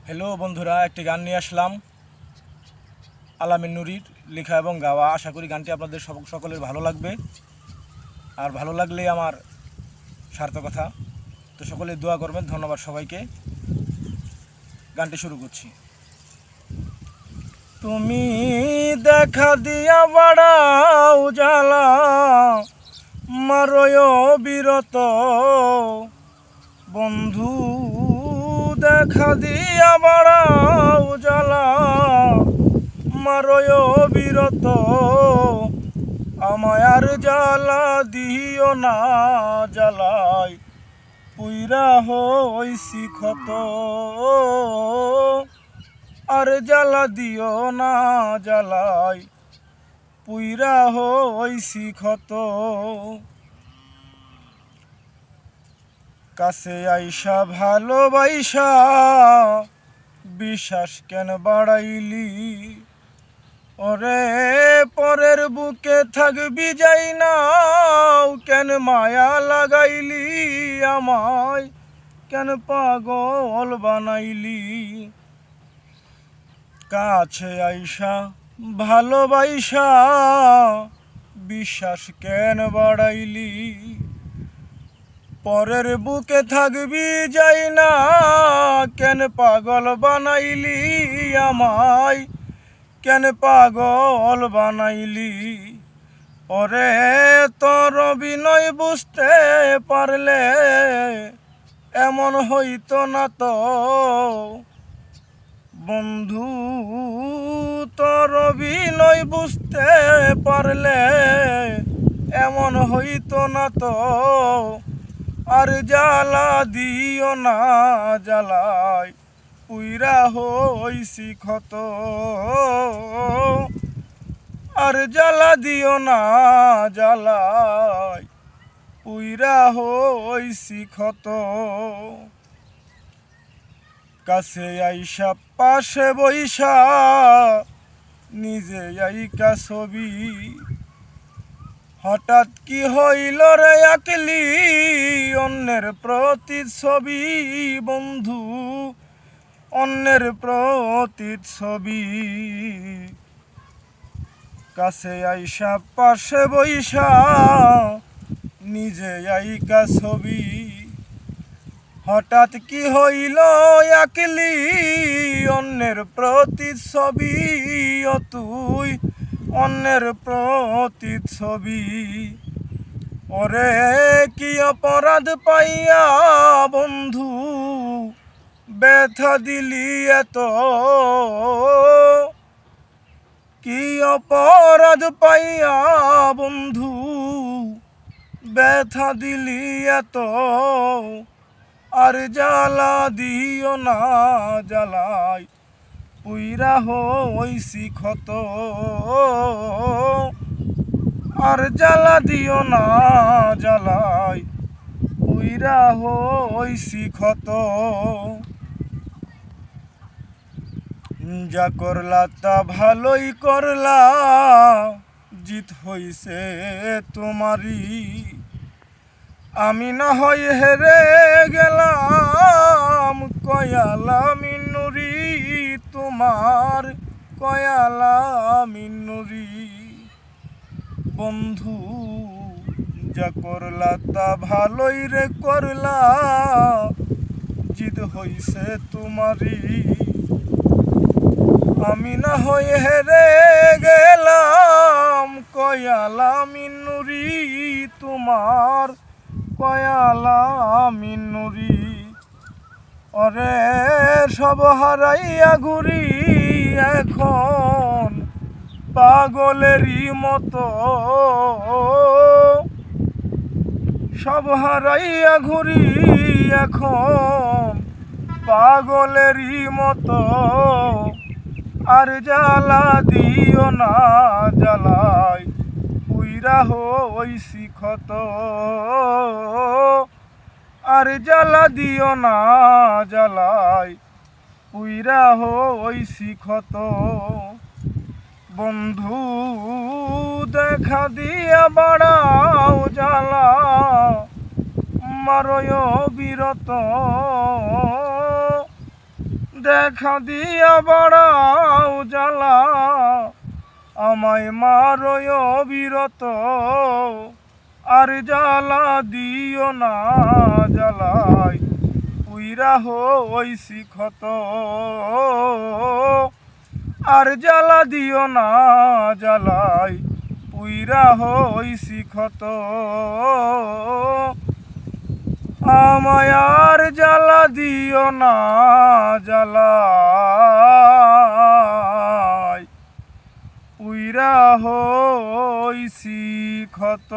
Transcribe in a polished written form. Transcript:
Hello বন্ধুরা, একটি গান নিয়ে আসলাম আলামিন নুরির লেখা এবং গাওয়া। আশা করি গানটি আপনাদের সকলের ভালো লাগবে, আর ভালো লাগলেই আমার সার্থকতা। তো সকলে দোয়া করবেন। ধন্যবাদ সবাইকে। গানটি শুরু করছি। তুমি দেখা দিয়া বাড়াও জ্বালা, মারয় বিরত বন্ধু। দেখা দিয়া বাড়াও জ্বালা, মারয় বিরত। আমায় আর জ্বালা দিও না, জ্বালাই পুইরা হইছি ক্ষত। আর জ্বালা দিও না, জ্বালাই পুইরা হইছি ক্ষত। কাছে আইসা ভালোবাইসা বিশ্বাস কেন বাড়াইলি? ওরে পরের বুকে থাকবি যাই না, কেন মায়া লাগাইলি? আমায় কেন পাগল বানাইলি? কাছে আইসা ভালোবাইসা বিশ্বাস কেন বাড়াইলি? পরের বুকে থাকবি যাই না, কেন পাগল বানাইলি? আমায় কেন পাগল বানাইলি? ওরে তোর বিনয় বুঝতে পারলে এমন হইতো না তো বন্ধু। তোর বিনয় বুঝতে পারলে এমন হইতো না তো। আর জ্বালা দিও না, জ্বালাই পুইরা হইছি ক্ষত। আর জ্বালা দিও না, জ্বালাই পুইরা হইছি ক্ষত। কাছে আইসা পাশে বইসা নিজে আইকা ছবি। হঠাৎ কি হইল রে আকলি অন্যের প্রতিচ্ছবি? বন্ধু অন্যের প্রতিচ্ছবি। কাছে আইসা পাশে বইসা নিজে আইকা ছবি। হঠাৎ কি হইল আকলি অন্যের প্রতিচ্ছবি? ও তুই অন্যের প্রতিচ্ছবি। ওরে কি অপরাধ পাইয়া বন্ধু ব্যথা দিলি এত? কি অপরাধ পাইয়া বন্ধু ব্যথা দিলি এত? আর জ্বালা দিও না, জ্বালাই পুইরা হইছি ক্ষত। আর জ্বালা দিও না, জ্বালাই পুইরা হইছি ক্ষত। যা করলা তা ভালোই করলা, জিত হইছে তোমারই। আমি না হয় হেরে গেলাম, কয়ালা মিনুরি তোমার, কয়ালা মিনুরি। বন্ধু যা করলা তা ভালোই রে করলা, জিদ হইছে তোমারই। আমি না হয় হেরে গেলাম, কয়ালা মিনুরি তোমার, কয়ালা মিনুরি। ওরে সব হারাইয়া ঘুরি এখন পাগলেরই মতো। সব হারাইয়া ঘুরি এখন পাগলেরই মতো। আর জ্বালা দিও না, জ্বালাই পুইরা হইছি ক্ষত। আর জ্বালা দিও না, জ্বালাই পুইরা হইছি ক্ষত। বন্ধু দেখা দিয়া বাড়াও জ্বালা, মারয় বিরত। দেখা দিয়া বাড়াও জ্বালা আমায় মারয় অবিরত আর জ্বালা দিও না জ্বালাই পুইরা হইছি ক্ষত আর জ্বালা দিও না জ্বালাই পুইরা হইছি ক্ষত আমায় আর জ্বালা দিও না জ্বালাই পুইরা হইছি ক্ষত।